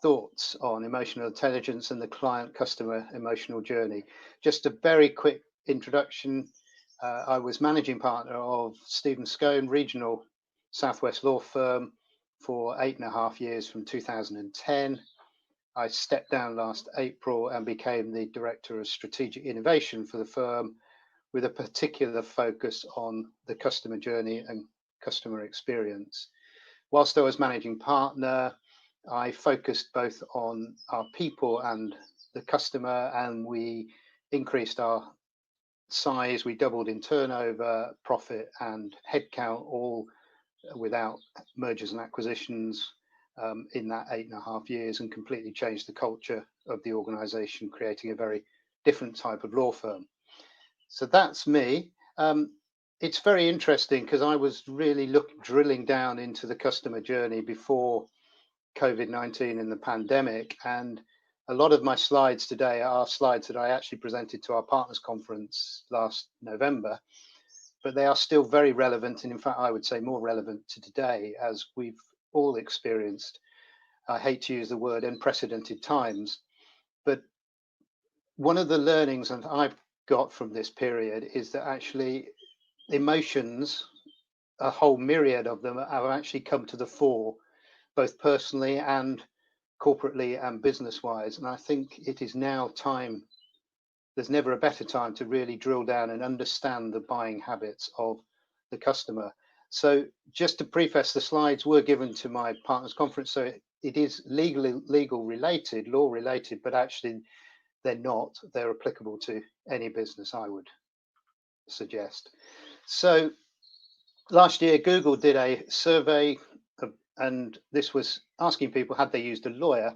thoughts on emotional intelligence and the client customer emotional journey. Just a very quick introduction. I was managing partner of Stephens Scown regional Southwest law firm for 8.5 years from 2010. I stepped down last April and became the Director of Strategic Innovation for the firm, with a particular focus on the customer journey and customer experience. Whilst I was managing partner, I focused both on our people and the customer, and we increased our size. We doubled in turnover, profit, and headcount, all without mergers and acquisitions in that 8.5 years, and completely changed the culture of the organization, creating a very different type of law firm. So that's me. It's very interesting because I was really drilling down into the customer journey before COVID-19 and the pandemic. And a lot of my slides today are slides that I actually presented to our partners conference last November, but they are still very relevant. And in fact, I would say more relevant to today, as we've all experienced, I hate to use the word unprecedented times, but one of the learnings that I've got from this period is that actually emotions, a whole myriad of them, have actually come to the fore, both personally and corporately and business wise. And I think it is now time, there's never a better time to really drill down and understand the buying habits of the customer. So just to preface, the slides were given to my partners conference, so it is legal related, law related, but actually they're not. They're applicable to any business, I would suggest. So last year, Google did a survey, and this was asking people had they used a lawyer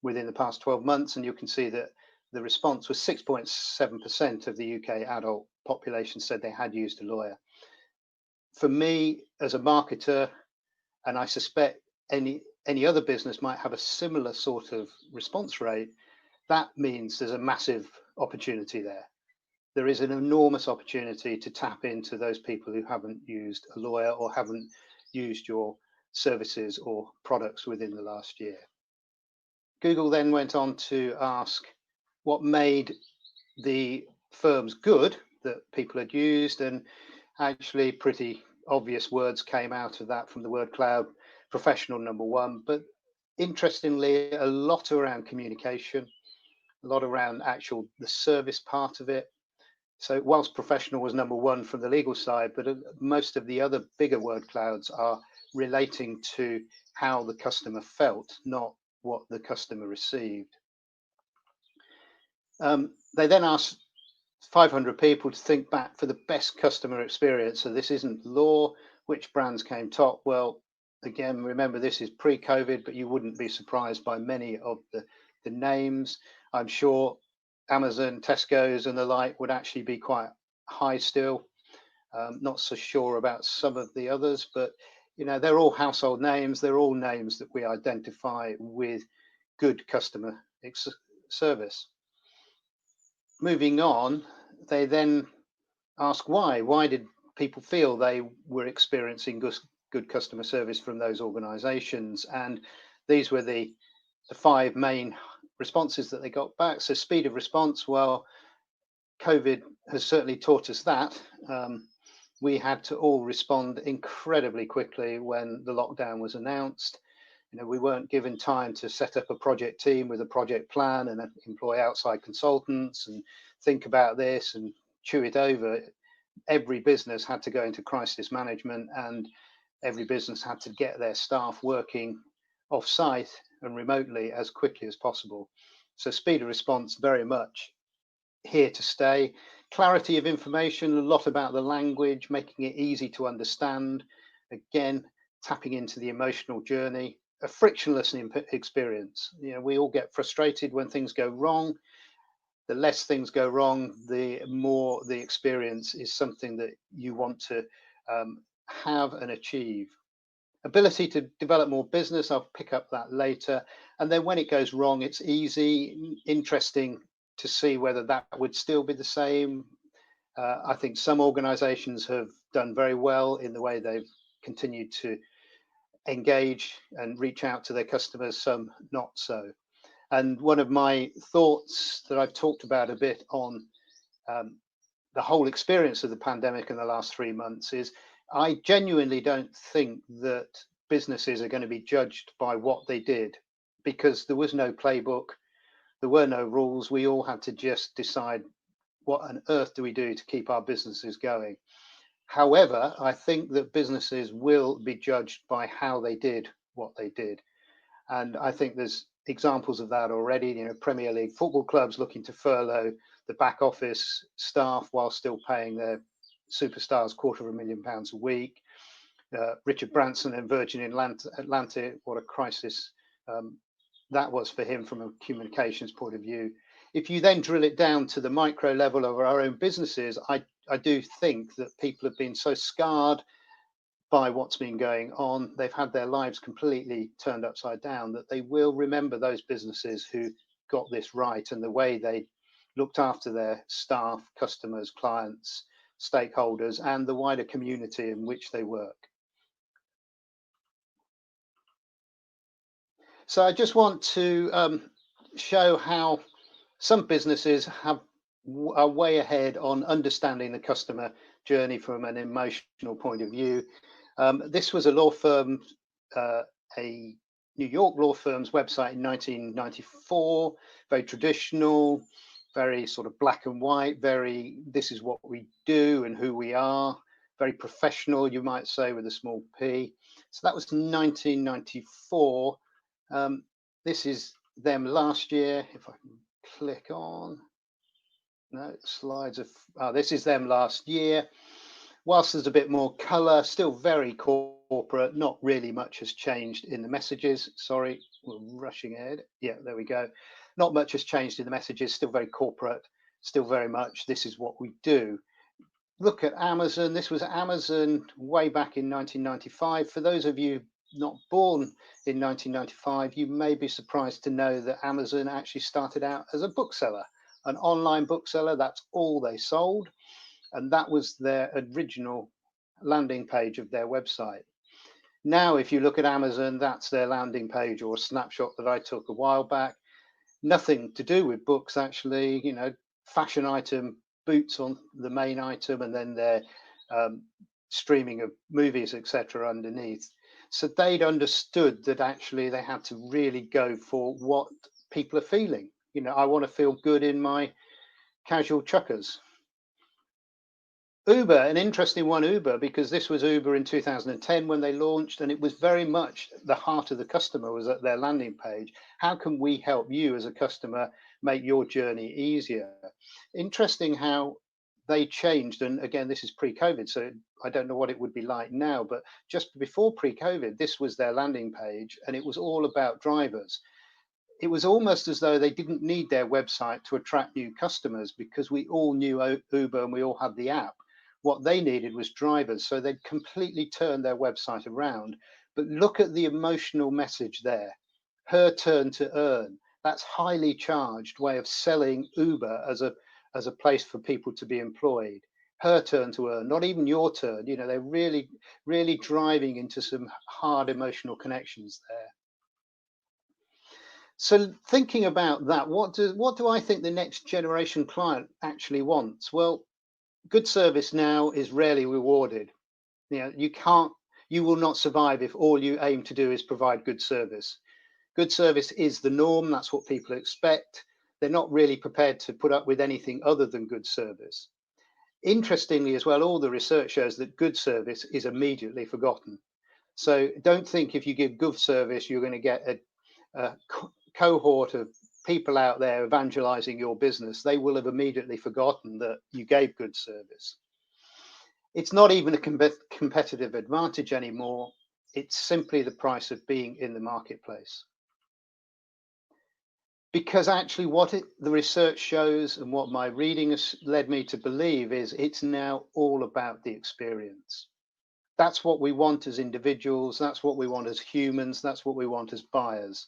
within the past 12 months. And you can see that the response was 6.7% of the UK adult population said they had used a lawyer. For me, as a marketer, and I suspect any other business might have a similar sort of response rate, that means there's a massive opportunity there. There is an enormous opportunity to tap into those people who haven't used a lawyer or haven't used your services or products within the last year. Google then went on to ask what made the firms good that people had used, and actually pretty obvious words came out of that from the word cloud. Professional, number one, but interestingly, a lot around communication, a lot around the service part of it. So whilst professional was number one from the legal side, but most of the other bigger word clouds are relating to how the customer felt, not what the customer received. They then asked 500 people to think back for the best customer experience. So this isn't law. Which brands came top? Well, again, remember this is pre-COVID, but you wouldn't be surprised by many of the names. I'm sure Amazon, Tesco's and the like would actually be quite high still. Not so sure about some of the others, but they're all household names. They're all names that we identify with good customer service. Moving on, they then ask why. Why did people feel they were experiencing good customer service from those organizations? And these were the 5 main responses that they got back. So speed of response, well, COVID has certainly taught us that. We had to all respond incredibly quickly when the lockdown was announced. We weren't given time to set up a project team with a project plan and employ outside consultants and think about this and chew it over. Every business had to go into crisis management, and every business had to get their staff working off-site and remotely as quickly as possible. So speed of response very much here to stay. Clarity of information, a lot about the language, making it easy to understand. Again, tapping into the emotional journey. A frictionless experience. We all get frustrated when things go wrong. The less things go wrong, the more the experience is something that you want to have and achieve. Ability to develop more business, I'll pick up that later. And then when it goes wrong, it's easy, interesting to see whether that would still be the same. I think some organizations have done very well in the way they've continued to engage and reach out to their customers, some not so. And one of my thoughts that I've talked about a bit on um, the whole experience of the pandemic in the last 3 months is I genuinely don't think that businesses are going to be judged by what they did, because there was no playbook, there were no rules. We all had to just decide what on earth do we do to keep our businesses going. However, I think that businesses will be judged by how they did what they did. And I think there's examples of that already. You know, Premier League football clubs looking to furlough the back office staff while still paying their superstars £250,000 a week. Richard Branson and Virgin Atlantic, what a crisis that was for him from a communications point of view. If you then drill it down to the micro level of our own businesses, I do think that people have been so scarred by what's been going on, they've had their lives completely turned upside down, that they will remember those businesses who got this right and the way they looked after their staff, customers, clients, stakeholders, and the wider community in which they work. So I just want to show how some businesses are way ahead on understanding the customer journey from an emotional point of view. This was a law firm, a New York law firm's website in 1994, very traditional, very sort of black and white, very this is what we do and who we are, very professional, you might say, with a small p. So that was 1994. This is them last year. If I can click on, no slides of, this is them last year. Whilst there's a bit more color, still very corporate, not really much has changed in the messages. Sorry, we're rushing ahead. Yeah, there we go. Not much has changed in the messages, still very corporate, still very much this is what we do. Look at Amazon. This was Amazon way back in 1995. For those of you not born in 1995, you may be surprised to know that Amazon actually started out as a bookseller, an online bookseller. That's all they sold. And that was their original landing page of their website. Now, if you look at Amazon, that's their landing page or a snapshot that I took a while back. Nothing to do with books, actually, you know, fashion item, boots on the main item, and then their streaming of movies, etc. underneath. So they'd understood that actually they had to really go for what people are feeling. You know, I want to feel good in my casual chuckers. Uber, an interesting one, Uber, because this was Uber in 2010 when they launched, and it was very much the heart of the customer was at their landing page. How can we help you as a customer make your journey easier? Interesting how they changed. And again, this is pre-COVID, so I don't know what it would be like now, but just before pre-COVID, this was their landing page, and it was all about drivers. It was almost as though they didn't need their website to attract new customers because we all knew Uber and we all had the app. What they needed was drivers. So they'd completely turned their website around. But look at the emotional message there. Her turn to earn. That's highly charged way of selling Uber as a place for people to be employed. Her turn to earn, not even your turn. You know, they're really, really driving into some hard emotional connections there. So thinking about that, what do I think the next generation client actually wants? Well, good service now is rarely rewarded. You know, you will not survive if all you aim to do is provide good service. Good service is the norm. That's what people expect. They're not really prepared to put up with anything other than good service. Interestingly as well, all the research shows that good service is immediately forgotten. So don't think if you give good service, you're going to get a cohort of people out there evangelizing your business. They will have immediately forgotten that you gave good service. It's not even a competitive advantage anymore. It's simply the price of being in the marketplace. Because actually the research shows and what my reading has led me to believe is it's now all about the experience. That's what we want as individuals. That's what we want as humans. That's what we want as buyers.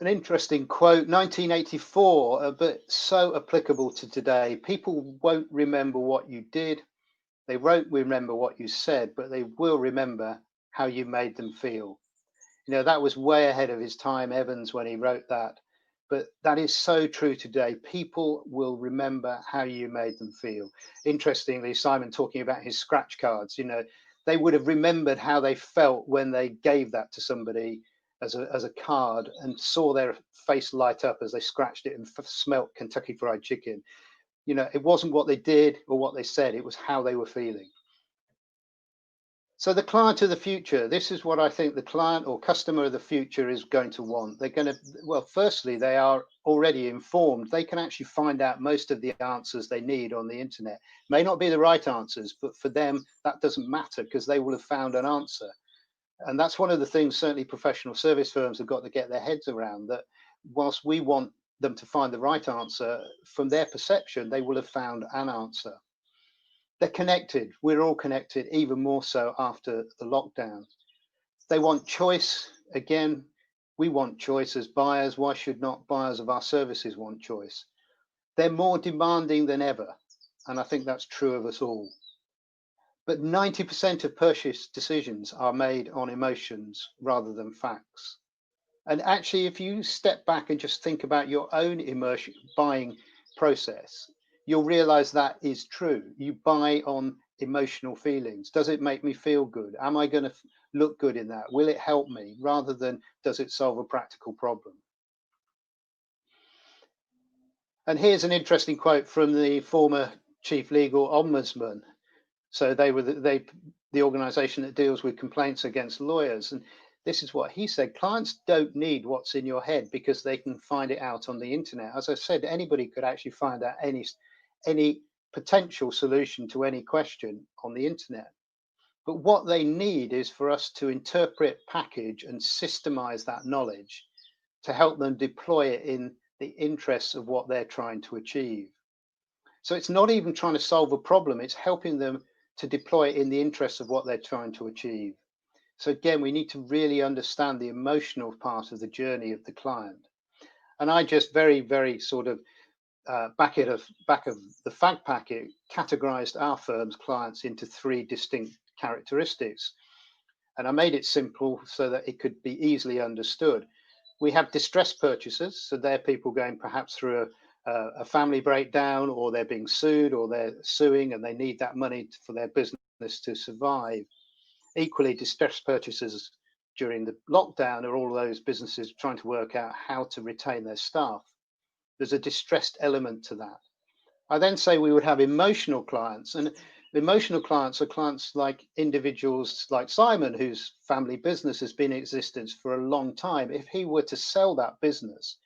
An interesting quote, 1984, but so applicable to today. People won't remember what you did. They won't remember what you said, but they will remember how you made them feel. That was way ahead of his time, Evans, when he wrote that. But that is so true today. People will remember how you made them feel. Interestingly, Simon talking about his scratch cards, they would have remembered how they felt when they gave that to somebody as a card and saw their face light up as they scratched it and smelt Kentucky Fried Chicken. It wasn't what they did or what they said, it was how they were feeling. So the client of the future, this is what I think the client or customer of the future is going to want. They're going to, well, firstly, they are already informed. They can actually find out most of the answers they need on the internet. May not be the right answers, but for them, that doesn't matter because they will have found an answer. And that's one of the things certainly professional service firms have got to get their heads around, that whilst we want them to find the right answer, from their perception, they will have found an answer. They're connected. We're all connected, even more so after the lockdown. They want choice. Again, we want choice as buyers. Why should not buyers of our services want choice? They're more demanding than ever. And I think that's true of us all. But 90% of purchase decisions are made on emotions rather than facts. And actually, if you step back and just think about your own emotion buying process, you'll realize that is true. You buy on emotional feelings. Does it make me feel good? Am I going to look good in that? Will it help me? Rather than does it solve a practical problem? And here's an interesting quote from the former chief legal ombudsman. So they were the organization that deals with complaints against lawyers. And this is what he said: clients don't need what's in your head because they can find it out on the internet. As I said, anybody could actually find out any potential solution to any question on the internet. But what they need is for us to interpret, package, and systemize that knowledge to help them deploy it in the interests of what they're trying to achieve. So it's not even trying to solve a problem, it's helping them to deploy it in the interests of what they're trying to achieve. So again, we need to really understand the emotional part of the journey of the client. And I just very sort of back of the fact packet categorized our firm's clients into 3 distinct characteristics. And I made it simple so that it could be easily understood. We have distressed purchasers, so they're people going perhaps through a family breakdown, or they're being sued, or they're suing and they need that money for their business to survive. Equally, distressed purchasers during the lockdown are all those businesses trying to work out how to retain their staff. There's a distressed element to that. I then say we would have emotional clients, and emotional clients are clients like individuals like Simon, whose family business has been in existence for a long time. If he were to sell that business,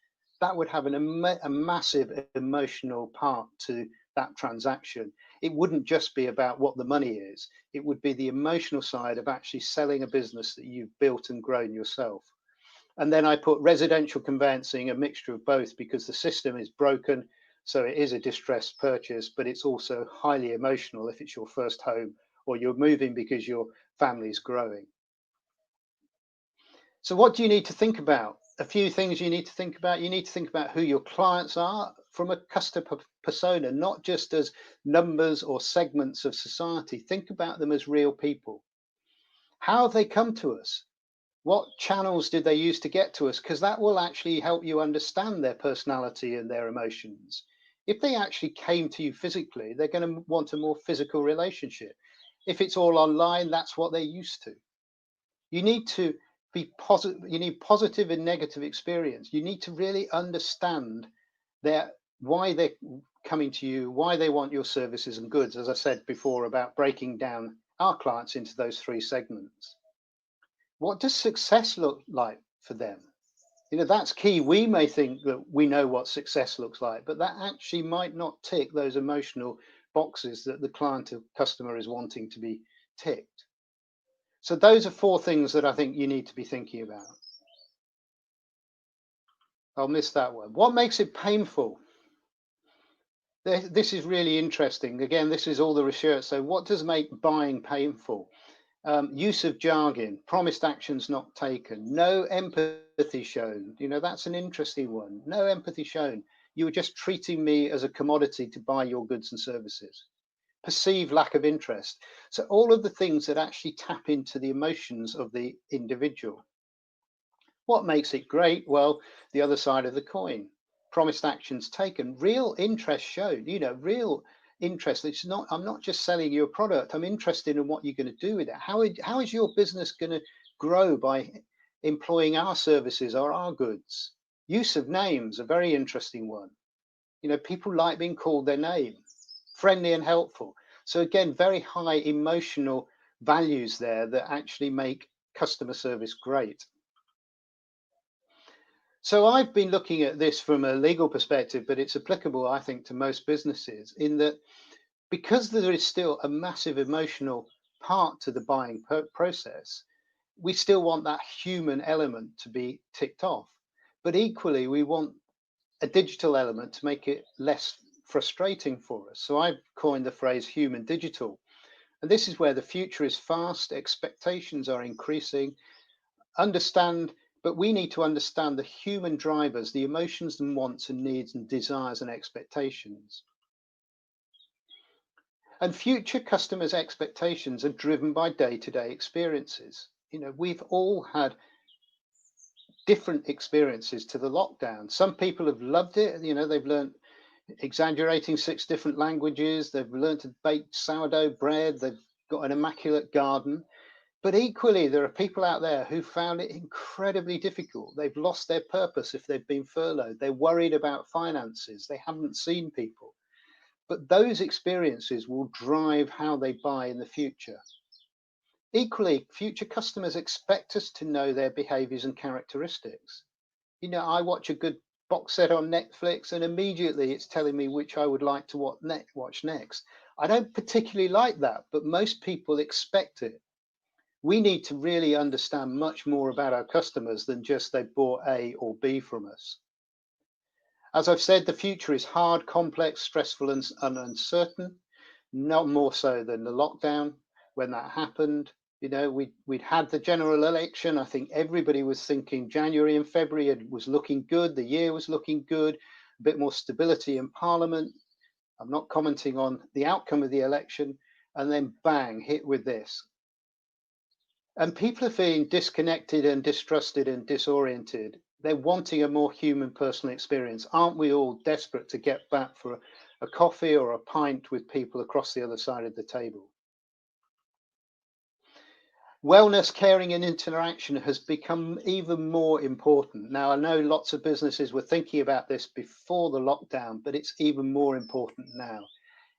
that would have a massive emotional part to that transaction. It wouldn't just be about what the money is. It would be the emotional side of actually selling a business that you've built and grown yourself. And then I put residential conveyancing, a mixture of both, because the system is broken. So it is a distressed purchase, but it's also highly emotional if it's your first home or you're moving because your family's growing. So what do you need to think about? A few things you need to think about. You need to think about who your clients are from a customer persona, not just as numbers or segments of society. Think about them as real people. How have they come to us? What channels did they use to get to us? Because that will actually help you understand their personality and their emotions. If they actually came to you physically, they're going to want a more physical relationship. If it's all online, that's what they're used to. You need to be positive. You need positive and negative experience. You need to really understand why they're coming to you, why they want your services and goods. As I said before about breaking down our clients into those 3 segments. What does success look like for them? That's key. We may think that we know what success looks like, but that actually might not tick those emotional boxes that the client or customer is wanting to be ticked. So those are 4 things that I think you need to be thinking about. I'll miss that one. What makes it painful? This is really interesting. Again, this is all the research. So what does make buying painful? Use of jargon, promised actions not taken, no empathy shown. That's an interesting one. No empathy shown. You were just treating me as a commodity to buy your goods and services. perceived lack of interest. So all of the things that actually tap into the emotions of the individual. What makes it great? Well, the other side of the coin. Promised actions taken, real interest showed, real interest. It's not, I'm not just selling you a product, I'm interested in what you're going to do with it. How is your business going to grow by employing our services or our goods? Use of names, a very interesting one. People like being called their name, friendly and helpful. So again, very high emotional values there that actually make customer service great. So I've been looking at this from a legal perspective, but it's applicable, I think, to most businesses in that because there is still a massive emotional part to the buying process, we still want that human element to be ticked off. But equally, we want a digital element to make it less frustrating for us. So I've coined the phrase human digital. And this is where the future is fast, expectations are increasing, but we need to understand the human drivers, the emotions and wants and needs and desires and expectations. And future customers' expectations are driven by day-to-day experiences. We've all had different experiences to the lockdown. Some people have loved it. They've learned exaggerating 6 different languages. They've learned to bake sourdough bread. They've got an immaculate garden. But equally, there are people out there who found it incredibly difficult. They've lost their purpose if they've been furloughed. They're worried about finances. They haven't seen people. But those experiences will drive how they buy in the future. Equally, future customers expect us to know their behaviors and characteristics. I watch a good box set on Netflix and immediately it's telling me which I would like to watch next. I don't particularly like that, but most people expect it. We need to really understand much more about our customers than just they bought A or B from us. As I've said, the future is hard, complex, stressful, and uncertain, not more so than the lockdown when that happened. We'd had the general election. I think everybody was thinking January and February was looking good. The year was looking good, a bit more stability in Parliament. I'm not commenting on the outcome of the election. And then bang, hit with this. And people are feeling disconnected and distrusted and disoriented. They're wanting a more human personal experience. Aren't we all desperate to get back for a coffee or a pint with people across the other side of the table? Wellness, caring, and interaction has become even more important. Now, I know lots of businesses were thinking about this before the lockdown, but it's even more important now.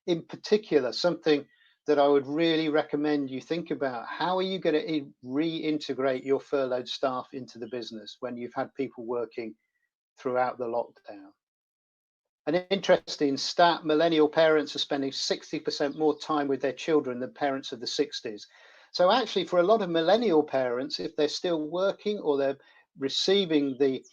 In particular, something that I would really recommend you think about. How are you going to reintegrate your furloughed staff into the business when you've had people working throughout the lockdown? An interesting stat, millennial parents are spending 60% more time with their children than parents of the 60s. So actually, for a lot of millennial parents, if they're still working or they're receiving the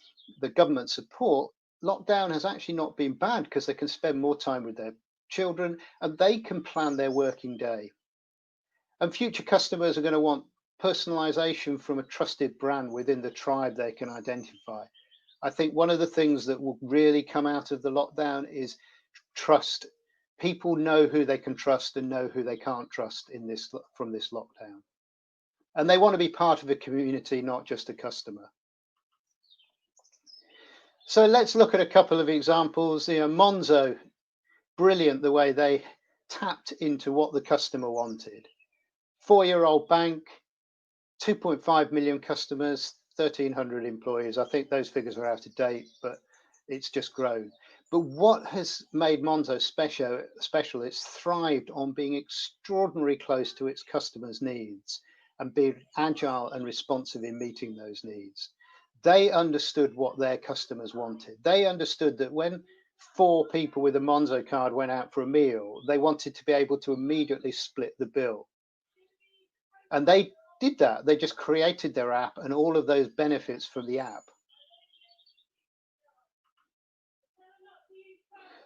government support, lockdown has actually not been bad because they can spend more time with their children and they can plan their working day. And future customers are going to want personalization from a trusted brand within the tribe they can identify. I think one of the things that will really come out of the lockdown is trust. People know who they can trust and know who they can't trust from this lockdown. And they want to be part of a community, not just a customer. So let's look at a couple of examples. Monzo, brilliant the way they tapped into what the customer wanted. 4-year-old bank, 2.5 million customers, 1,300 employees. I think those figures are out of date, but it's just grown. But what has made Monzo special, it's thrived on being extraordinarily close to its customers' needs and being agile and responsive in meeting those needs. They understood what their customers wanted. They understood that when 4 people with a Monzo card went out for a meal, they wanted to be able to immediately split the bill. And they did that. They just created their app and all of those benefits from the app.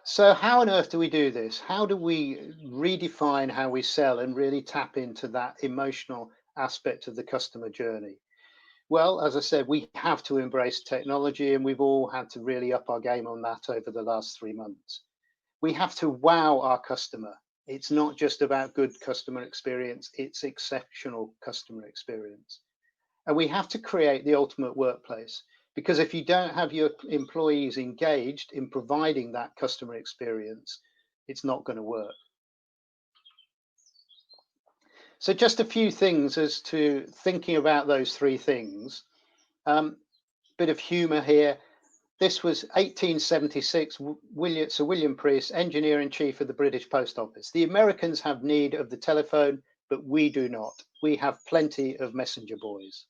So how on earth do we do this? How do we redefine how we sell and really tap into that emotional aspect of the customer journey? Well, as I said, we have to embrace technology and we've all had to really up our game on that over the last 3 months. We have to wow our customer It's not just about good customer experience, it's exceptional customer experience. And we have to create the ultimate workplace, because if you don't have your employees engaged in providing that customer experience, it's not going to work. So just a few things as to thinking about those three things. Bit of humor here. This was 1876, Sir William Preece, engineer-in-chief of the British Post Office. The Americans have need of the telephone, but we do not. We have plenty of messenger boys.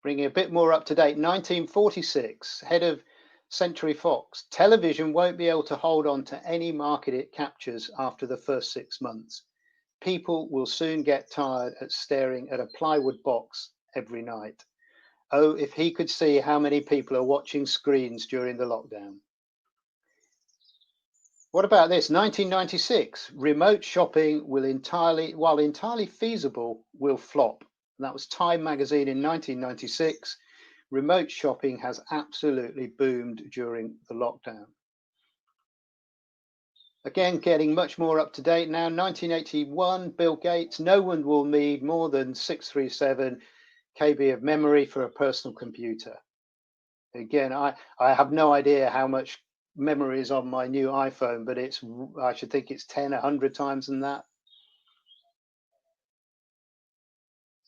Bringing a bit more up to date, 1946, head of Century Fox. Television won't be able to hold on to any market it captures after the first 6 months. People will soon get tired at staring at a plywood box every night. Oh, if he could see how many people are watching screens during the lockdown. What about this? 1996, remote shopping will while entirely feasible, will flop. And that was Time magazine in 1996. Remote shopping has absolutely boomed during the lockdown. Again, getting much more up to date now. 1981, Bill Gates, no one will need more than 637 KB of memory for a personal computer. Again, I have no idea how much memory is on my new iPhone, but I should think it's 10, 100 times than that.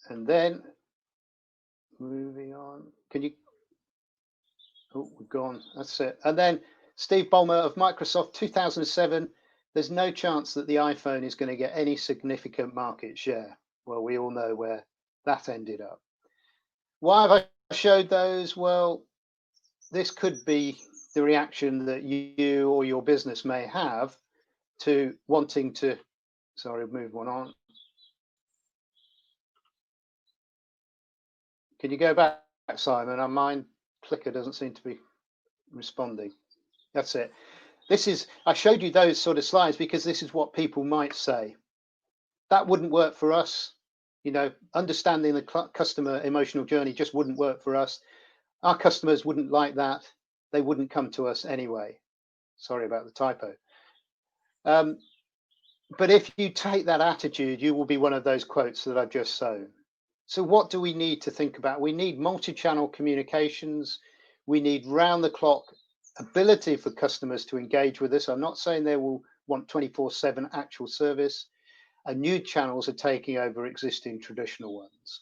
And then moving on, oh, we've gone, that's it. And then Steve Ballmer of Microsoft, 2007, there's no chance that the iPhone is going to get any significant market share. Well, we all know where that ended up. Why have I showed those? Well, this could be the reaction that you or your business may have to wanting to, sorry, move one on. Can you go back, Simon? Mine clicker doesn't seem to be responding. That's it. I showed you those sort of slides because this is what people might say. That wouldn't work for us. You know, understanding the customer emotional journey just wouldn't work for us. Our customers wouldn't like that. They wouldn't come to us anyway. Sorry about the typo. But if you take that attitude, you will be one of those quotes that I've just shown. So what do we need to think about? We need multi-channel communications. We need round-the-clock ability for customers to engage with us. I'm not saying they will want 24/7 actual service, and new channels are taking over existing traditional ones.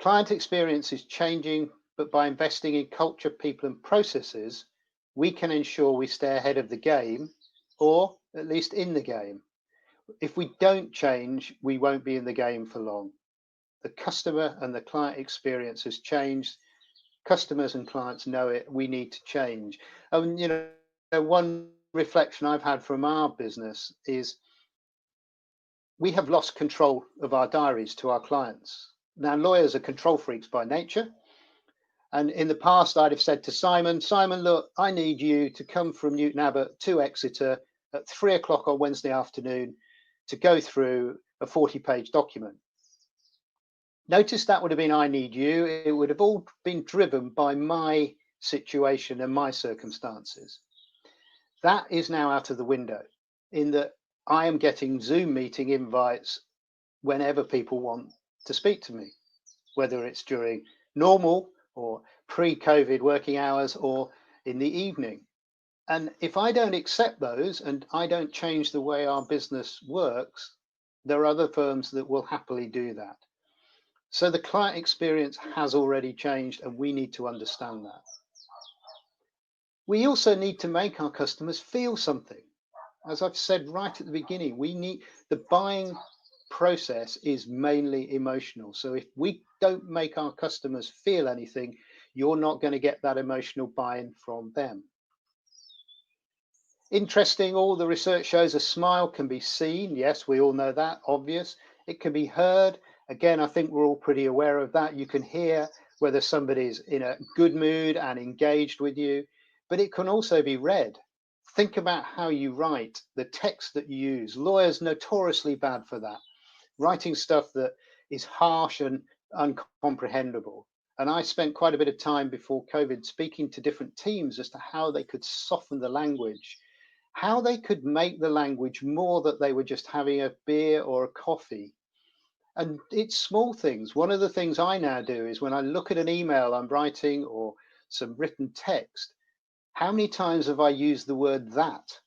Client experience is changing, but by investing in culture, people, and processes, we can ensure we stay ahead of the game, or at least in the game. If we don't change, we won't be in the game for long. The customer and the client experience has changed. Customers and clients know it. We need to change. And you know, one reflection I've had from our business is we have lost control of our diaries to our clients. Now, lawyers are control freaks by nature. And in the past, I'd have said to Simon, look, I need you to come from Newton Abbot to Exeter at 3 o'clock on Wednesday afternoon to go through a 40-page document. Notice that would have been I need you. It would have all been driven by my situation and my circumstances. That is now out of the window in that I am getting Zoom meeting invites whenever people want to speak to me, whether it's during normal or pre-COVID working hours or in the evening. And if I don't accept those and I don't change the way our business works, there are other firms that will happily do that. So the client experience has already changed and we need to understand that. We also need to make our customers feel something. As I've said right at the beginning, the buying process is mainly emotional. So if we don't make our customers feel anything, you're not going to get that emotional buy-in from them. Interesting, all the research shows a smile can be seen. Yes, we all know that, obvious. It can be heard. Again, I think we're all pretty aware of that. You can hear whether somebody's in a good mood and engaged with you, but it can also be read. Think about how you write, the text that you use. Lawyers notoriously bad for that, writing stuff that is harsh and uncomprehendable. And I spent quite a bit of time before COVID speaking to different teams as to how they could soften the language how they could make the language more that they were just having a beer or a coffee. And it's small things. One of the things I now do is when I look at an email I'm writing or some written text, how many times have I used the word that?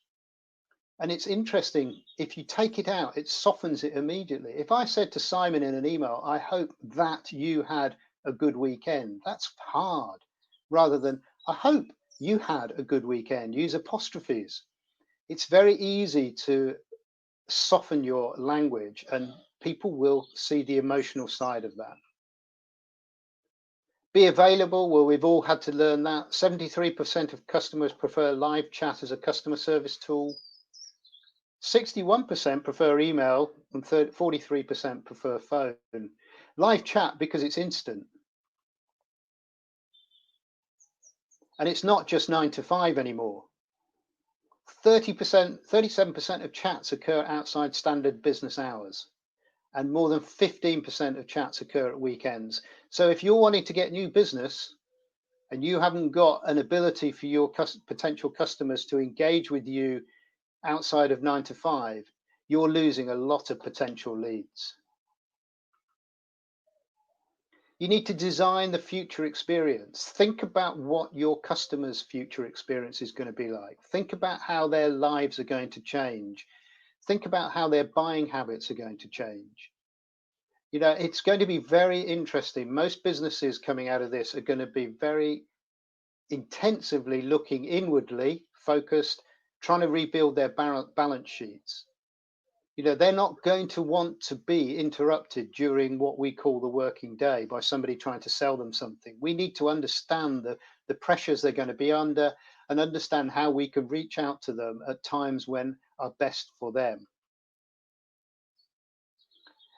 And it's interesting, if you take it out, it softens it immediately. If I said to Simon in an email, I hope that you had a good weekend, that's hard. Rather than, I hope you had a good weekend, use apostrophes. It's very easy to soften your language and people will see the emotional side of that. Be available. Well, we've all had to learn that. 73% of customers prefer live chat as a customer service tool. 61% prefer email and 43% prefer phone. Live chat because it's instant. And it's not just 9 to 5 anymore. 30%, 37% of chats occur outside standard business hours. And more than 15% of chats occur at weekends. So if you're wanting to get new business and you haven't got an ability for your potential customers to engage with you outside of 9 to 5, you're losing a lot of potential leads. You need to design the future experience. Think about what your customers' future experience is going to be like. Think about how their lives are going to change. Think about how their buying habits are going to change. You know, it's going to be very interesting. Most businesses coming out of this are going to be very intensively looking inwardly focused, trying to rebuild their balance sheets. You know, they're not going to want to be interrupted during what we call the working day by somebody trying to sell them something. We need to understand the pressures they're going to be under and understand how we can reach out to them at times when are best for them.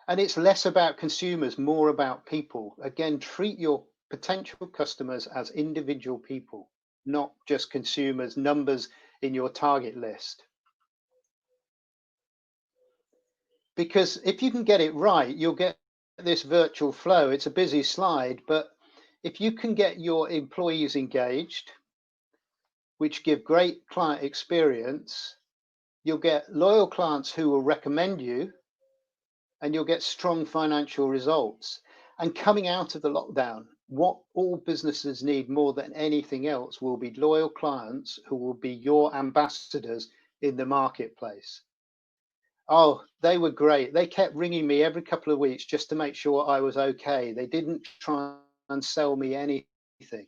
And it's less about consumers, more about people. Again, treat your potential customers as individual people, not just consumers, numbers in your target list. Because if you can get it right, you'll get this virtual flow. It's a busy slide, but if you can get your employees engaged, which give great client experience, you'll get loyal clients who will recommend you and you'll get strong financial results. And coming out of the lockdown, what all businesses need more than anything else will be loyal clients who will be your ambassadors in the marketplace. Oh, they were great. They kept ringing me every couple of weeks just to make sure I was okay. They didn't try and sell me anything.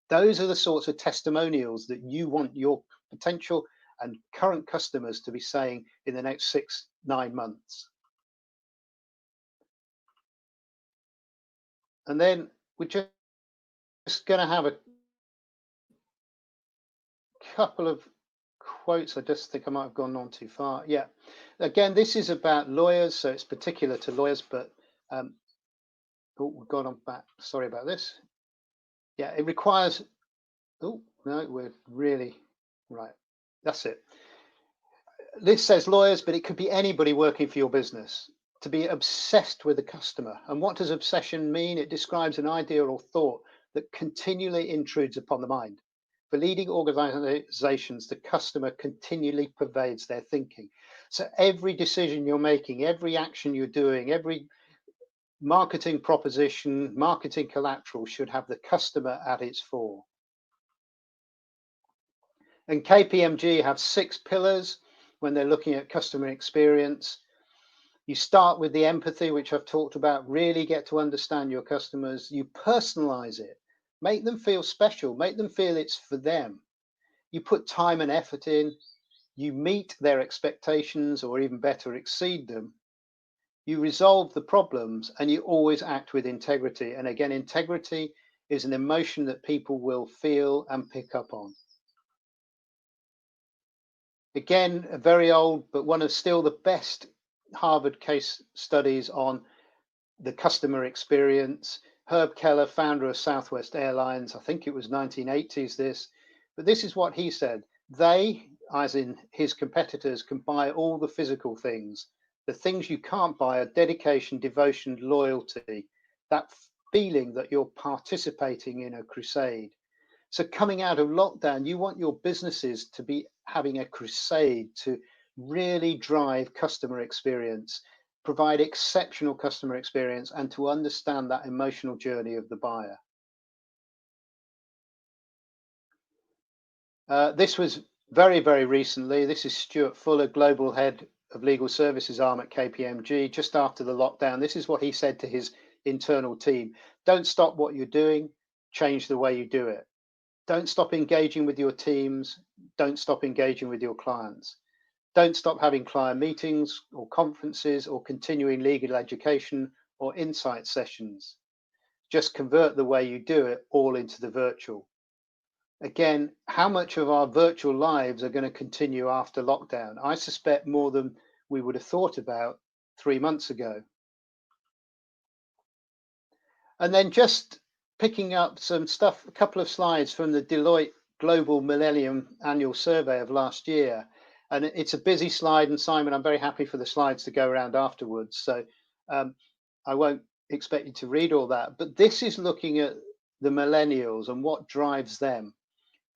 Those are the sorts of testimonials that you want your potential and current customers to be saying in the next 6-9 months. And then we're just going to have a couple of quotes. I just think I might have gone on too far. Yeah. Again, this is about lawyers, so it's particular to lawyers, but oh, we've gone on back. Sorry about this. Yeah, it requires. Oh, no, we're really right. That's it. This says lawyers, but it could be anybody working for your business. To be obsessed with the customer. And what does obsession mean? It describes an idea or thought that continually intrudes upon the mind. For leading organizations, the customer continually pervades their thinking. So every decision you're making, every action you're doing, every marketing proposition, marketing collateral should have the customer at its fore. And KPMG have 6 pillars when they're looking at customer experience. You start with the empathy, which I've talked about, really get to understand your customers. You personalize it, make them feel special, make them feel it's for them. You put time and effort in, you meet their expectations or even better, exceed them. You resolve the problems and you always act with integrity. And again, integrity is an emotion that people will feel and pick up on. Again, a very old, but one of still the best Harvard case studies on the customer experience. Herb Keller, founder of Southwest Airlines, I think it was 1980s this, but this is what he said. They, as in his competitors, can buy all the physical things. The things you can't buy are dedication, devotion, loyalty, that feeling that you're participating in a crusade. So coming out of lockdown, you want your businesses to be having a crusade to really drive customer experience, provide exceptional customer experience, and to understand that emotional journey of the buyer. This was very, very recently. This is Stuart Fuller, Global Head of Legal Services Arm at KPMG, just after the lockdown. This is what he said to his internal team. Don't stop what you're doing, change the way you do it. Don't stop engaging with your teams. Don't stop engaging with your clients. Don't stop having client meetings or conferences or continuing legal education or insight sessions. Just convert the way you do it all into the virtual. Again, how much of our virtual lives are going to continue after lockdown? I suspect more than we would have thought about 3 months ago. And then just picking up some stuff, a couple of slides from the Deloitte Global Millennium Annual Survey of last year. And it's a busy slide, and Simon, I'm very happy for the slides to go around afterwards. So I won't expect you to read all that, but this is looking at the millennials and what drives them.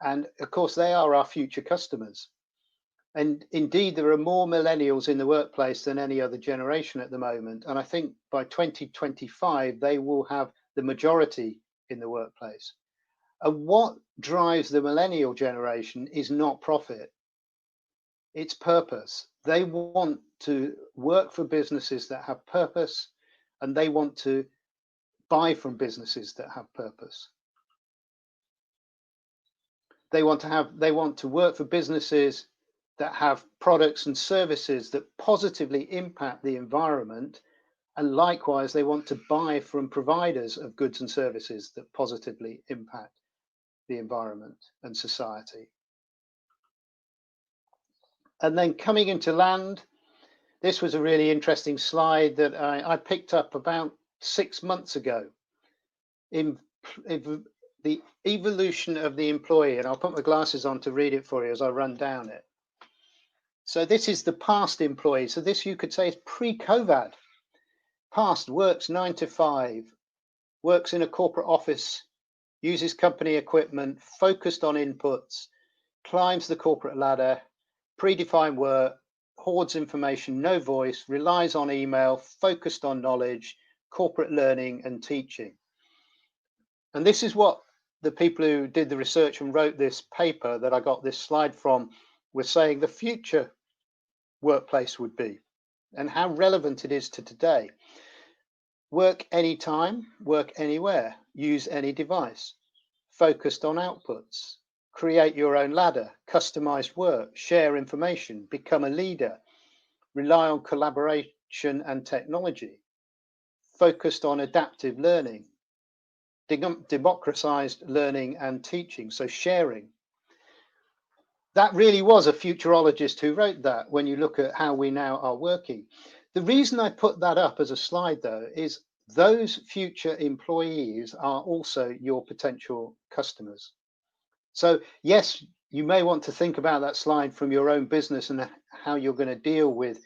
And of course, they are our future customers. And indeed, there are more millennials in the workplace than any other generation at the moment. And I think by 2025, they will have the majority in the workplace. And what drives the millennial generation is not profit, it's purpose. They want to work for businesses that have purpose, and they want to buy from businesses that have purpose. They want to work for businesses that have products and services that positively impact the environment, and likewise they want to buy from providers of goods and services that positively impact the environment and society. And then coming into land, this was a really interesting slide that I picked up about 6 months ago. In the evolution of the employee, and I'll put my glasses on to read it for you as I run down it. So this is the past employee. So this, you could say, is pre-COVID. Past, works 9 to 5, works in a corporate office, uses company equipment, focused on inputs, climbs the corporate ladder, predefined work, hoards information, no voice, relies on email, focused on knowledge, corporate learning and teaching. And this is what the people who did the research and wrote this paper that I got this slide from were saying the future workplace would be, and how relevant it is to today. Work anytime, work anywhere, use any device, focused on outputs, create your own ladder, customized work, share information, become a leader, rely on collaboration and technology, focused on adaptive learning, democratized learning and teaching, so sharing. That really was a futurologist who wrote that when you look at how we now are working. The reason I put that up as a slide, though, is those future employees are also your potential customers. So yes, you may want to think about that slide from your own business and how you're going to deal with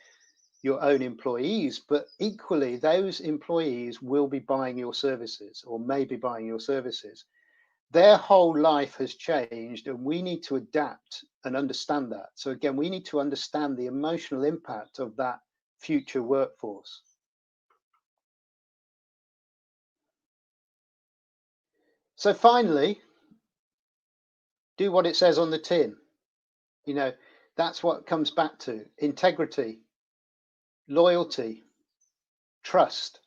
your own employees, but equally those employees will be buying your services or may be buying your services. Their whole life has changed, and we need to adapt and understand that. So again, we need to understand the emotional impact of that future workforce. So finally, do what it says on the tin. You know, that's what it comes back to: integrity, loyalty, trust,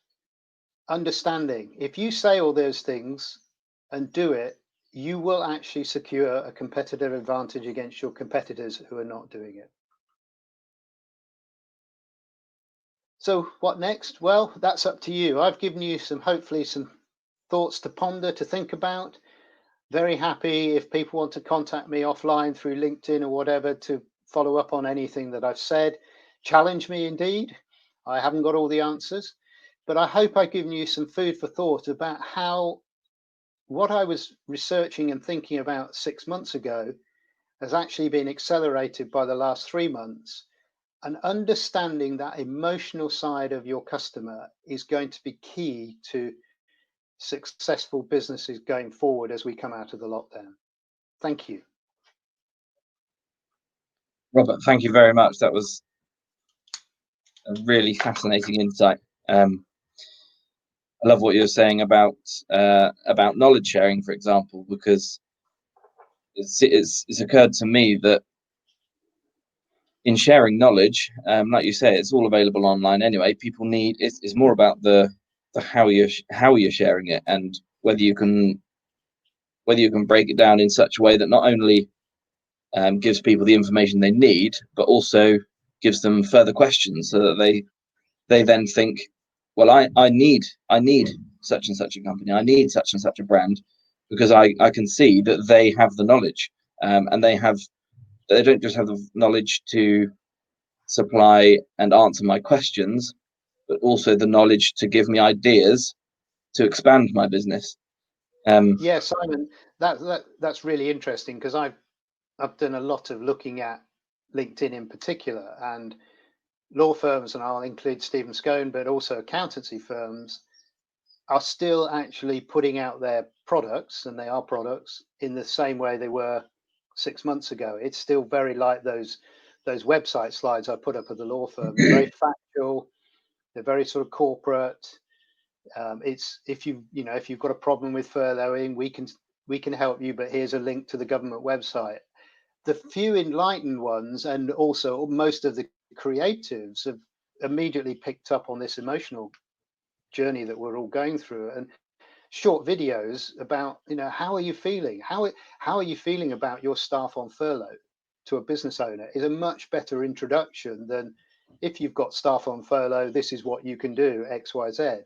understanding. If you say all those things and do it, you will actually secure a competitive advantage against your competitors who are not doing it. So what next? Well, that's up to you. I've given you hopefully some thoughts to ponder, to think about. Very happy if people want to contact me offline through LinkedIn or whatever to follow up on anything that I've said. Challenge me indeed. I haven't got all the answers, but I hope I've given you some food for thought about how what I was researching and thinking about 6 months ago has actually been accelerated by the last 3 months. And understanding that emotional side of your customer is going to be key to successful businesses going forward as we come out of the lockdown. Thank you. Robert, thank you very much. That was a really fascinating insight. I love what you're saying about knowledge sharing, for example, because it's occurred to me that in sharing knowledge, like you say, it's all available online anyway. People need it's more about the how you're sharing it, and whether you can break it down in such a way that not only gives people the information they need, but also gives them further questions, so that they then think, well, I need such and such a company, I need such and such a brand, because I can see that they have the knowledge, and they don't just have the knowledge to supply and answer my questions, but also the knowledge to give me ideas to expand my business. Yeah, Simon, that's really interesting, because I've done a lot of looking at LinkedIn in particular, and law firms, and I'll include Stephens Scown, but also accountancy firms, are still actually putting out their products, and they are products, in the same way they were 6 months ago. It's still very like those website slides I put up at the law firm. They're very factual, they're very sort of corporate. It's if you've got a problem with furloughing, we can help you, but here's a link to the government website. The few enlightened ones, and also most of the creatives, have immediately picked up on this emotional journey that we're all going through, and short videos about, how are you feeling, how are you feeling about your staff on furlough, to a business owner, is a much better introduction than, if you've got staff on furlough, this is what you can do, XYZ.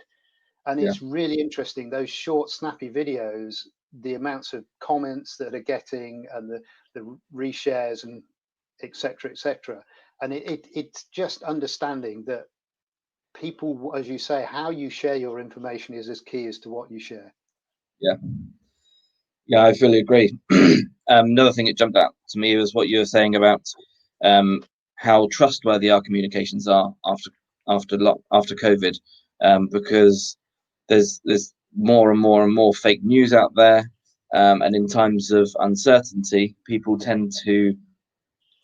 And Yeah. it's really interesting, those short snappy videos, the amounts of comments that are getting, and the reshares, and etc. And it's just understanding that people, as you say, how you share your information is as key as to what you share. Yeah, I fully agree. Another thing that jumped out to me was what you were saying about how trustworthy our communications are after COVID, because there's more and more and more fake news out there, and in times of uncertainty, people tend to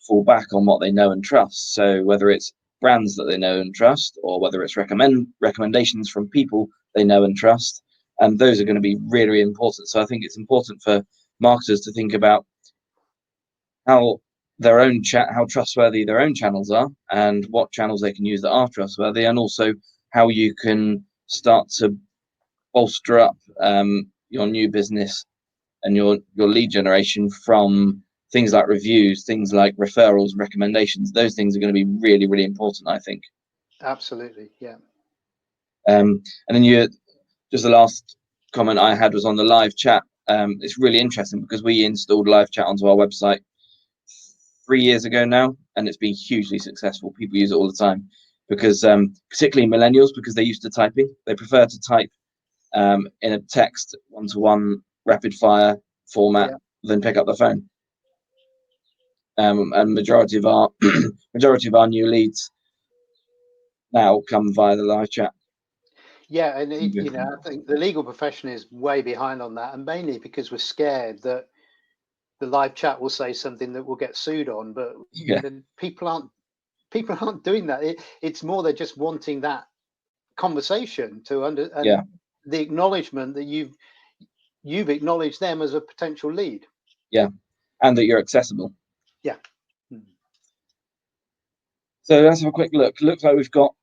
fall back on what they know and trust. So whether it's brands that they know and trust, or whether it's recommendations from people they know and trust, and those are going to be really, really important. So I think it's important for marketers to think about how how trustworthy their own channels are, and what channels they can use that are trustworthy, and also how you can start to bolster up your new business and your lead generation from things like reviews, things like referrals, recommendations. Those things are going to be really, really important, I think. Absolutely, yeah. And then just the last comment I had was on the live chat. It's really interesting because we installed live chat onto our website 3 years ago now, and it's been hugely successful. People use it all the time because, particularly millennials, because they're used to typing. They prefer to type in a text one-to-one rapid fire format than pick up the phone. And majority of our new leads now come via the live chat. Yeah, and I think the legal profession is way behind on that, and mainly because we're scared that the live chat will say something that we'll get sued on. But people aren't doing that. It's more they're just wanting that conversation the acknowledgement that you've acknowledged them as a potential lead. Yeah, and that you're accessible. Yeah. So let's have a quick look. Looks like we've got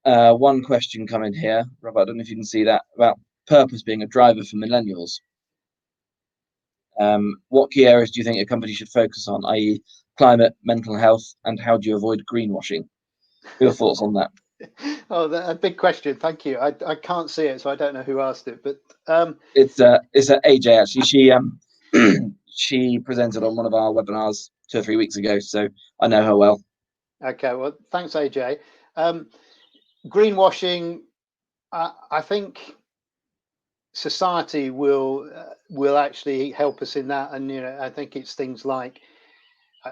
one question coming here, Robert. I don't know if you can see that, about purpose being a driver for millennials. What key areas do you think a company should focus on, i.e. climate, mental health, and how do you avoid greenwashing? Your thoughts on that? Oh, a big question. Thank you. I can't see it, so I don't know who asked it, but it's AJ actually. She presented on one of our webinars 2 or 3 weeks ago, so I know her well. Okay, well, thanks, AJ. Greenwashing, I think society will actually help us in that, and I think it's things like,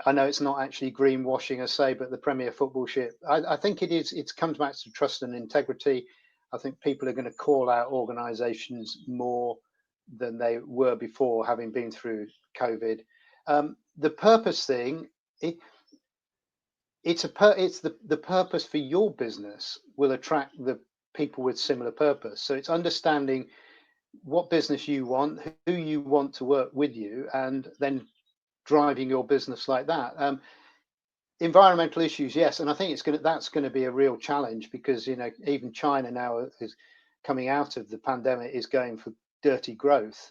I know it's not actually greenwashing, I say, but the Premier Football Ship. I think it comes back to trust and integrity. I think people are going to call out organisations more than they were before, having been through COVID. The purpose thing, it's the purpose for your business will attract the people with similar purpose. So it's understanding what business you want, who you want to work with you, and then driving your business like that. Environmental issues, yes, and I think that's going to be a real challenge, because even China now is coming out of the pandemic, is going for dirty growth.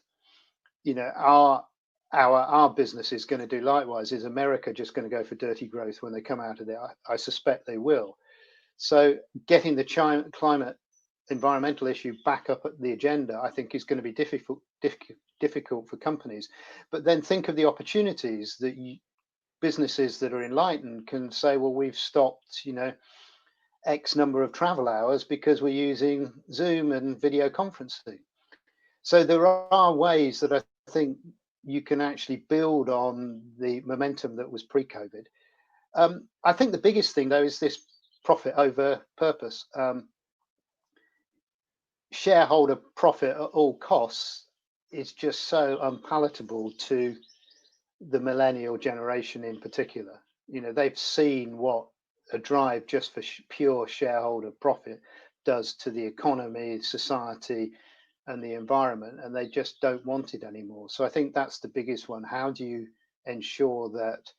Our business is going to do likewise. Is America just going to go for dirty growth when they come out of it? I suspect they will. So getting the climate environmental issue back up at the agenda, I think, is going to be difficult for companies. But then think of the opportunities that businesses that are enlightened can say, well, we've stopped, X number of travel hours because we're using Zoom and video conferencing. So there are ways that I think you can actually build on the momentum that was pre-COVID. I think the biggest thing, though, is this profit over purpose. Shareholder profit at all costs is just so unpalatable to the millennial generation in particular. They've seen what a drive just for pure shareholder profit does to the economy, society, and the environment, and they just don't want it anymore. So I think that's the biggest one. How do you ensure that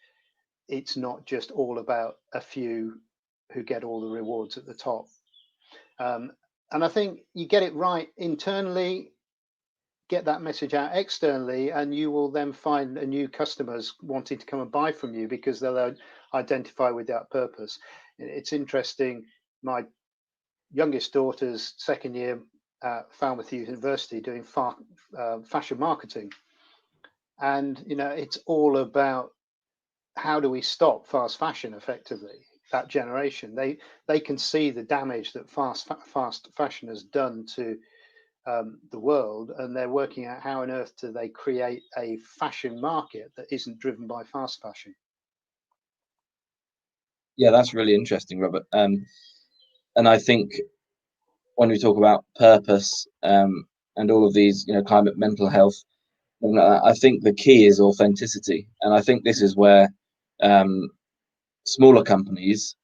it's not just all about a few who get all the rewards at the top? And I think you get it right internally, get that message out externally, and you will then find a new customers wanting to come and buy from you because they'll identify with that purpose. It's interesting. My youngest daughter's second year at Falmouth University doing fashion marketing, and it's all about how do we stop fast fashion effectively. That generation, they can see the damage that fast fashion has done to the world, and they're working out how on earth do they create a fashion market that isn't driven by fast fashion. Yeah, that's really interesting, Robert. And I think when we talk about purpose and all of these, climate, mental health, I think the key is authenticity, and I think this is where smaller companies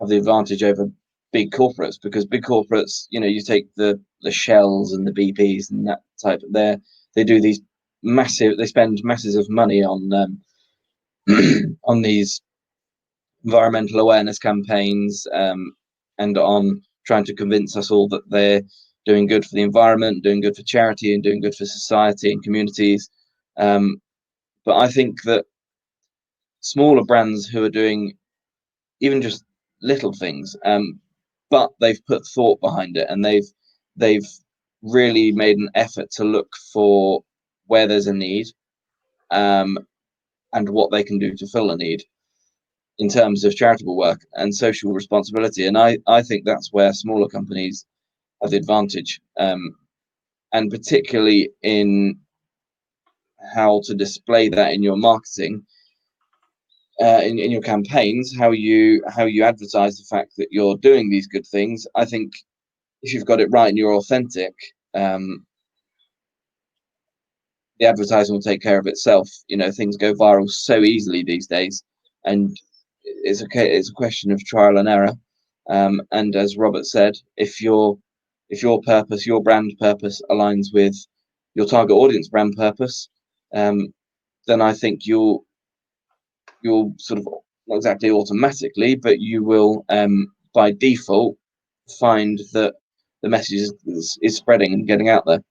have the advantage over big corporates, because big corporates, you take the Shells and the BPs and that type. They do these massive. They spend masses of money on on these environmental awareness campaigns and on trying to convince us all that they're doing good for the environment, doing good for charity, and doing good for society and communities. But I think that smaller brands who are doing even just little things, but they've put thought behind it, and they've really made an effort to look for where there's a need, and what they can do to fill a need in terms of charitable work and social responsibility. And I think that's where smaller companies have the advantage, and particularly in how to display that in your marketing, in your campaigns, how you advertise the fact that you're doing these good things. I think if you've got it right and you're authentic, the advertising will take care of itself. Things go viral so easily these days, and it's a question of trial and error. And as Robert said, if your purpose, your brand purpose, aligns with your target audience brand purpose, then I think you'll sort of, not exactly automatically, but you will by default find that the message is spreading and getting out there.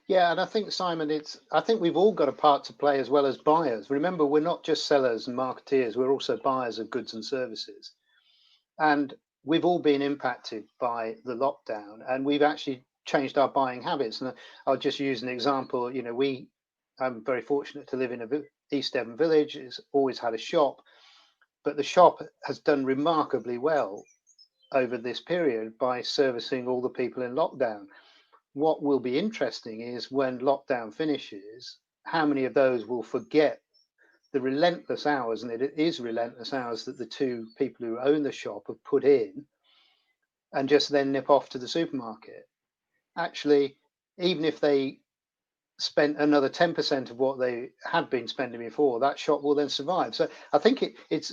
Yeah, and I think, Simon, I think we've all got a part to play as well as buyers. Remember, we're not just sellers and marketeers, we're also buyers of goods and services. And we've all been impacted by the lockdown, and we've actually changed our buying habits. And I'll just use an example. I'm very fortunate to live in East Devon village. It's always had a shop, but the shop has done remarkably well over this period by servicing all the people in lockdown. What will be interesting is when lockdown finishes, how many of those will forget the relentless hours, and it is relentless hours, that the two people who own the shop have put in, and just then nip off to the supermarket. Actually, even if they spent another 10% of what they had been spending before, that shop will then survive. So I think it's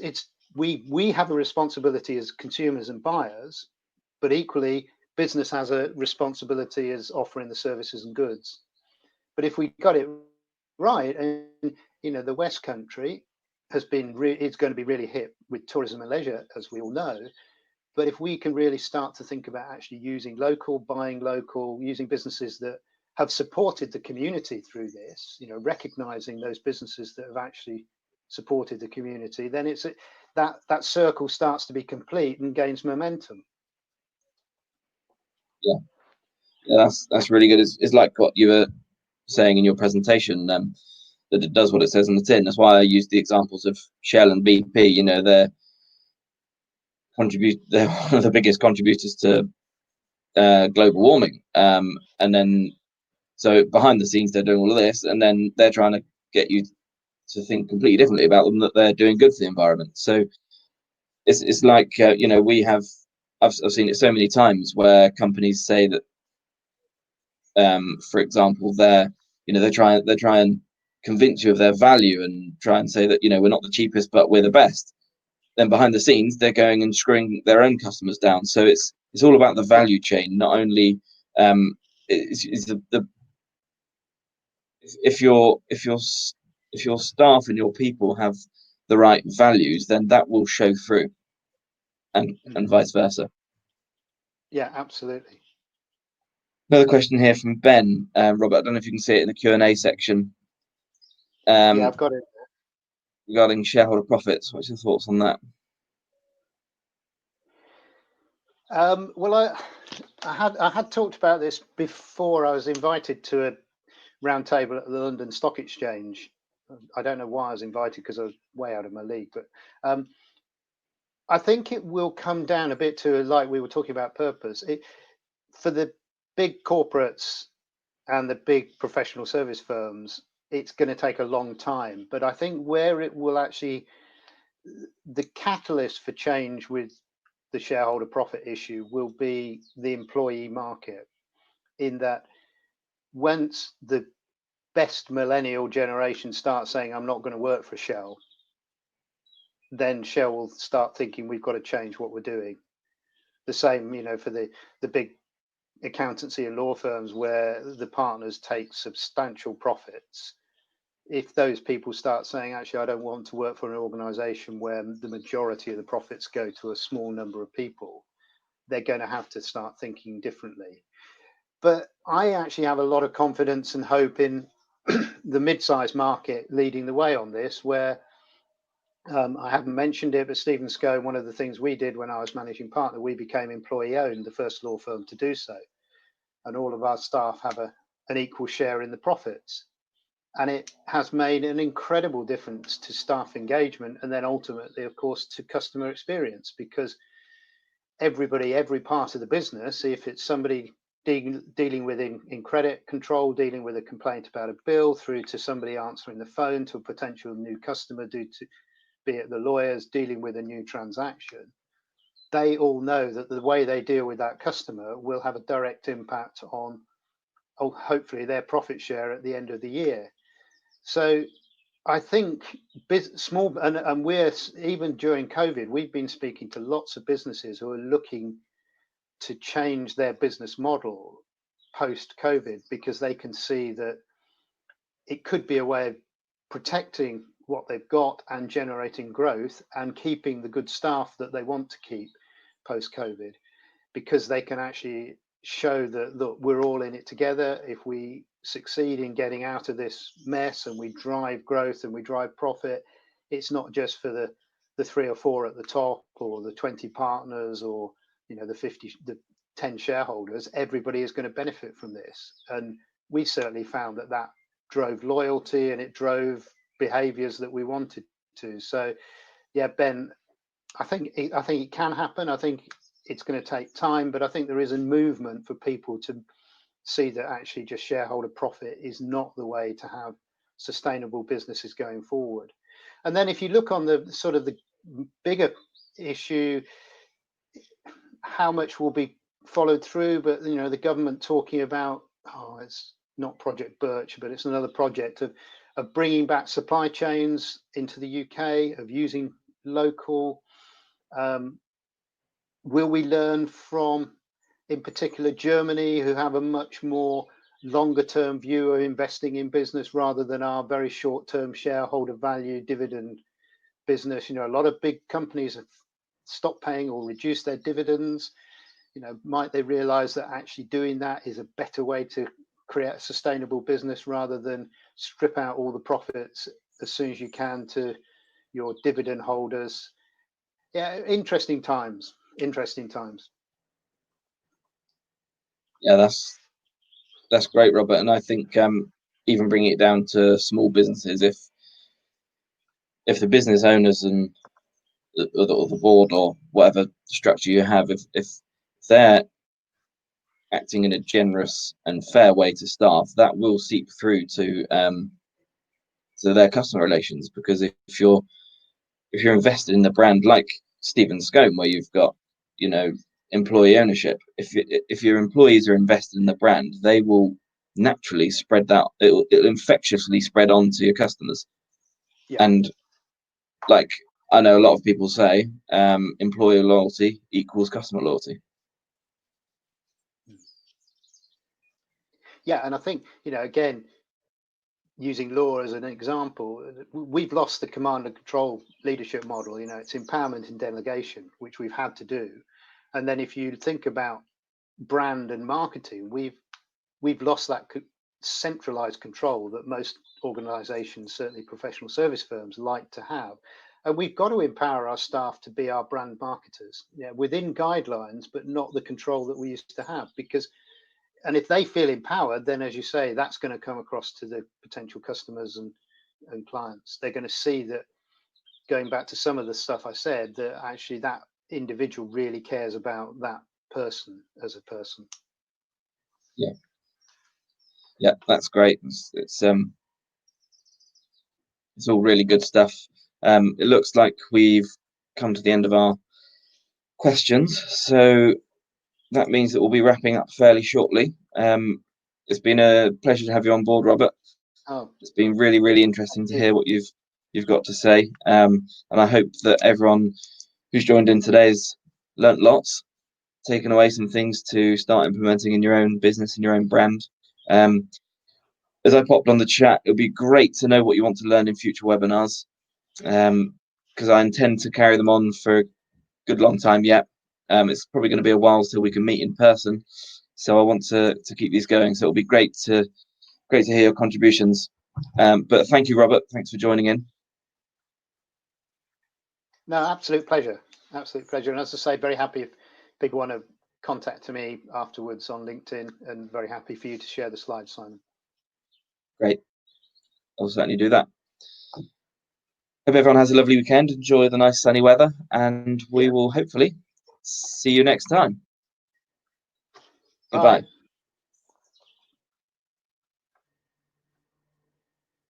we have a responsibility as consumers and buyers, but equally business has a responsibility as offering the services and goods. But if we got it right, and the West Country has been it's going to be really hit with tourism and leisure, as we all know. But if we can really start to think about actually using local, buying local, using businesses that have supported the community through this, recognizing those businesses that have actually supported the community, then it's that circle starts to be complete and gains momentum. Yeah, that's really good. It's like what you were saying in your presentation, that it does what it says on the tin. That's why I used the examples of Shell and BP. They're one of the biggest contributors to global warming. And then, so behind the scenes, they're doing all of this, and then they're trying to get you to think completely differently about them, that they're doing good for the environment. So it's like, I've seen it so many times where companies say that, for example, they try and convince you of their value and try and say that, we're not the cheapest, but we're the best. Then behind the scenes, they're going and screwing their own customers down. So it's all about the value chain, not only if your staff and your people have the right values, then that will show through, and vice versa. Yeah, absolutely. Another question here from Ben, Robert. I don't know if you can see it in the Q&A section. Yeah, I've got it. Regarding shareholder profits, what's your thoughts on that? Well, I had talked about this before. I was invited to a roundtable at the London Stock Exchange. I don't know why I was invited, because I was way out of my league. But I think it will come down a bit to, like we were talking about, purpose. For the big corporates and the big professional service firms, it's going to take a long time. But I think where it will actually, the catalyst for change with the shareholder profit issue will be the employee market, in that once the best millennial generation starts saying, I'm not going to work for Shell, then Shell will start thinking, we've got to change what we're doing. The same, for the big accountancy and law firms where the partners take substantial profits. If those people start saying, actually, I don't want to work for an organization where the majority of the profits go to a small number of people, they're going to have to start thinking differently. But I actually have a lot of confidence and hope in the mid-sized market leading the way on this, where I haven't mentioned it, but Stephens Scown, one of the things we did when I was managing partner, we became employee owned, the first law firm to do so. And all of our staff have an equal share in the profits. And it has made an incredible difference to staff engagement, and then ultimately, of course, to customer experience, because every part of the business, if it's somebody dealing with in credit control, dealing with a complaint about a bill, through to somebody answering the phone to a potential new customer, be it the lawyers dealing with a new transaction, they all know that the way they deal with that customer will have a direct impact on, hopefully, their profit share at the end of the year. So I think small, and we're, even during COVID, we've been speaking to lots of businesses who are looking to change their business model post-COVID, because they can see that it could be a way of protecting what they've got and generating growth and keeping the good staff that they want to keep post-COVID, because they can actually show that, look, we're all in it together. If we succeed in getting out of this mess and we drive growth and we drive profit, it's not just for the 3 or 4 at the top, or the 20 partners, or the 10 shareholders. Everybody is going to benefit from this. And we certainly found that drove loyalty, and it drove behaviors that we wanted to. So yeah, Ben, I think it can happen. I think it's going to take time, but I think there is a movement for people to see that actually just shareholder profit is not the way to have sustainable businesses going forward. And then if you look on the sort of the bigger issue, how much will be followed through, but the government talking about, it's not Project Birch, but it's another project of bringing back supply chains into the UK, of using local? Will we learn from, in particular, Germany, who have a much more longer term view of investing in business rather than our very short term shareholder value dividend business? You know, a lot of big companies have stopped paying or reduced their dividends. You know, might they realize that actually doing that is a better way to create a sustainable business rather than strip out all the profits as soon as you can to your dividend holders? Yeah, interesting times. Interesting times. Yeah, that's great, Robert. And I think even bringing it down to small businesses, if the business owners and the board or whatever structure you have, if they're acting in a generous and fair way to staff, that will seep through to their customer relations. Because if you're invested in the brand, like Stephens Scown, where you've got, you know, employee ownership, if your employees are invested in the brand, they will naturally spread that. It'll infectiously spread on to your customers. Yeah. And like I know a lot of people say, employer loyalty equals customer loyalty. Yeah, and I think, you know, again, using law as an example, we've lost the command and control leadership model. You know, it's empowerment and delegation, which we've had to do. And then if you think about brand and marketing, we've lost that centralized control that most organizations, certainly professional service firms, like to have. And we've got to empower our staff to be our brand marketers, yeah, within guidelines, but not the control that we used to have. Because, and if they feel empowered, then, as you say, that's going to come across to the potential customers and clients. They're going to see that, going back to some of the stuff I said, that actually that individual really cares about that person as a person. Yeah, that's great. It's all really good stuff. It looks like we've come to the end of our questions, so that means that we'll be wrapping up fairly shortly. It's been a pleasure to have you on board, Robert. It's been really, really interesting to hear what you've got to say, and I hope that everyone who's joined in today has learnt lots, taken away some things to start implementing in your own business and your own brand. As I popped on the chat, it would be great to know what you want to learn in future webinars, because I intend to carry them on for a good long time yet. It's probably going to be a while till we can meet in person, so I want to keep these going. So it'll be great to hear your contributions. But thank you, Robert. Thanks for joining in. No, absolute pleasure. Absolute pleasure. And as I say, very happy if people want to contact me afterwards on LinkedIn, and very happy for you to share the slides, Simon. Great. I'll certainly do that. Hope everyone has a lovely weekend. Enjoy the nice sunny weather, and we will hopefully see you next time. Goodbye. Bye.